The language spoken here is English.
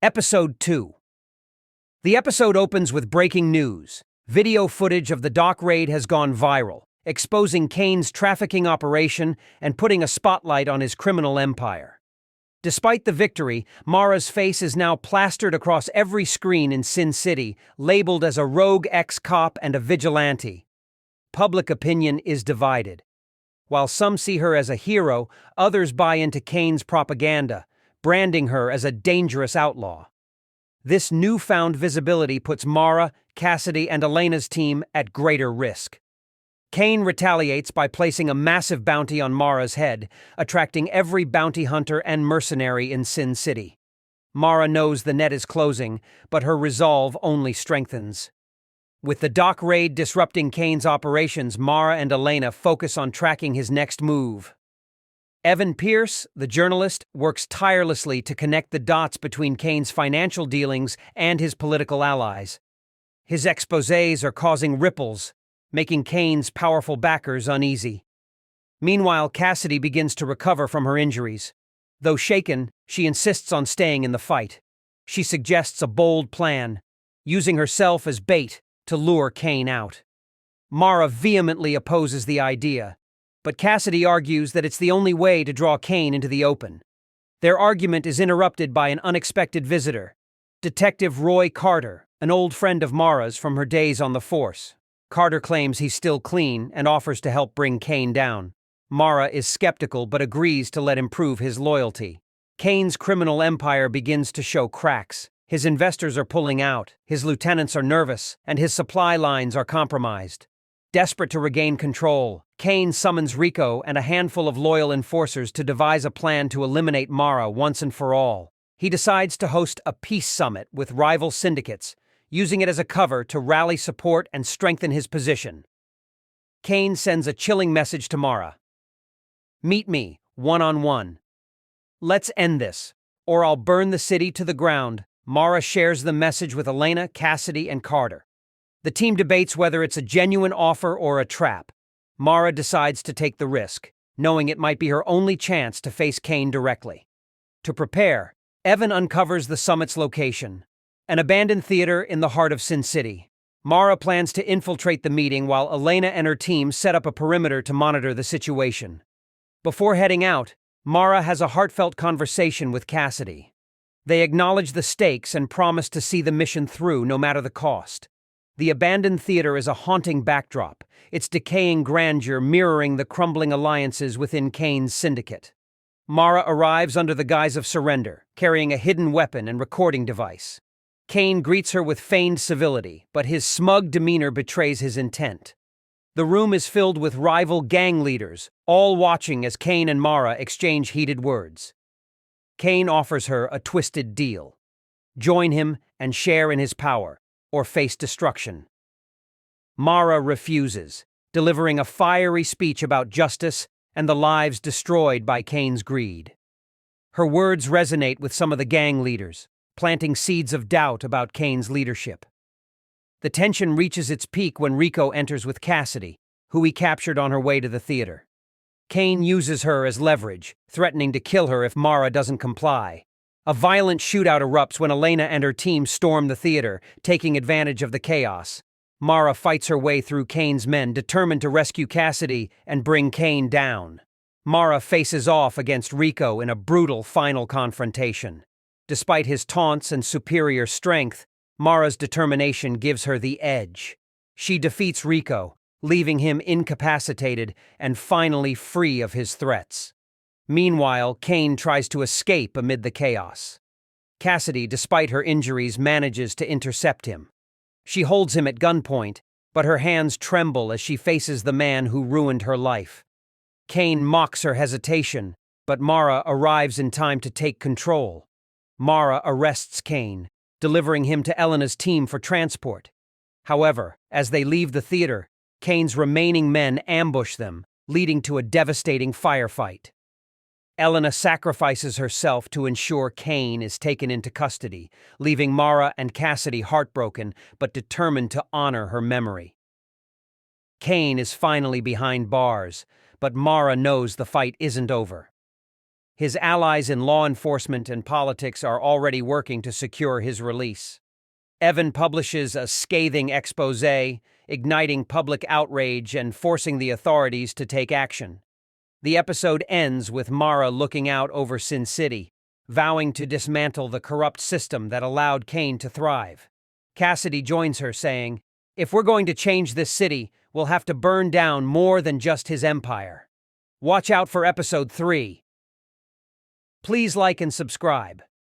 Episode 2. The episode opens with breaking news. Video footage of the dock raid has gone viral, exposing Kane's trafficking operation and putting a spotlight on his criminal empire. Despite the victory, Mara's face is now plastered across every screen in Sin City, labeled as a rogue ex-cop and a vigilante. Public opinion is divided. While some see her as a hero, others buy into Kane's propaganda, branding her as a dangerous outlaw. This newfound visibility puts Mara, Cassidy, and Elena's team at greater risk. Kane retaliates by placing a massive bounty on Mara's head, attracting every bounty hunter and mercenary in Sin City. Mara knows the net is closing, but her resolve only strengthens. With the dock raid disrupting Kane's operations, Mara and Elena focus on tracking his next move. Evan Pierce, the journalist, works tirelessly to connect the dots between Kane's financial dealings and his political allies. His exposés are causing ripples, making Kane's powerful backers uneasy. Meanwhile, Cassidy begins to recover from her injuries. Though shaken, she insists on staying in the fight. She suggests a bold plan, using herself as bait to lure Kane out. Mara vehemently opposes the idea, but Cassidy argues that it's the only way to draw Kane into the open. Their argument is interrupted by an unexpected visitor, Detective Roy Carter, an old friend of Mara's from her days on the force. Carter claims he's still clean and offers to help bring Kane down. Mara is skeptical but agrees to let him prove his loyalty. Kane's criminal empire begins to show cracks. His investors are pulling out, his lieutenants are nervous, and his supply lines are compromised. Desperate to regain control, Kane summons Rico and a handful of loyal enforcers to devise a plan to eliminate Mara once and for all. He decides to host a peace summit with rival syndicates, using it as a cover to rally support and strengthen his position. Kane sends a chilling message to Mara. "Meet me, one-on-one. Let's end this, or I'll burn the city to the ground." Mara shares the message with Elena, Cassidy, and Carter. The team debates whether it's a genuine offer or a trap. Mara decides to take the risk, knowing it might be her only chance to face Kane directly. To prepare, Evan uncovers the summit's location, an abandoned theater in the heart of Sin City. Mara plans to infiltrate the meeting while Elena and her team set up a perimeter to monitor the situation. Before heading out, Mara has a heartfelt conversation with Cassidy. They acknowledge the stakes and promise to see the mission through no matter the cost. The abandoned theater is a haunting backdrop, its decaying grandeur mirroring the crumbling alliances within Kane's syndicate. Mara arrives under the guise of surrender, carrying a hidden weapon and recording device. Kane greets her with feigned civility, but his smug demeanor betrays his intent. The room is filled with rival gang leaders, all watching as Kane and Mara exchange heated words. Kane offers her a twisted deal. Join him and share in his power, or face destruction. Mara refuses, delivering a fiery speech about justice and the lives destroyed by Kane's greed. Her words resonate with some of the gang leaders, planting seeds of doubt about Kane's leadership. The tension reaches its peak when Rico enters with Cassidy, who he captured on her way to the theater. Kane uses her as leverage, threatening to kill her if Mara doesn't comply. A violent shootout erupts when Elena and her team storm the theater, taking advantage of the chaos. Mara fights her way through Kane's men, determined to rescue Cassidy and bring Kane down. Mara faces off against Rico in a brutal final confrontation. Despite his taunts and superior strength, Mara's determination gives her the edge. She defeats Rico, leaving him incapacitated and finally free of his threats. Meanwhile, Kane tries to escape amid the chaos. Cassidy, despite her injuries, manages to intercept him. She holds him at gunpoint, but her hands tremble as she faces the man who ruined her life. Kane mocks her hesitation, but Mara arrives in time to take control. Mara arrests Kane, delivering him to Elena's team for transport. However, as they leave the theater, Kane's remaining men ambush them, leading to a devastating firefight. Elena sacrifices herself to ensure Kane is taken into custody, leaving Mara and Cassidy heartbroken but determined to honor her memory. Kane is finally behind bars, but Mara knows the fight isn't over. His allies in law enforcement and politics are already working to secure his release. Evan publishes a scathing exposé, igniting public outrage and forcing the authorities to take action. The episode ends with Mara looking out over Sin City, vowing to dismantle the corrupt system that allowed Kane to thrive. Cassidy joins her, saying, "If we're going to change this city, we'll have to burn down more than just his empire." Watch out for episode 3. Please like and subscribe.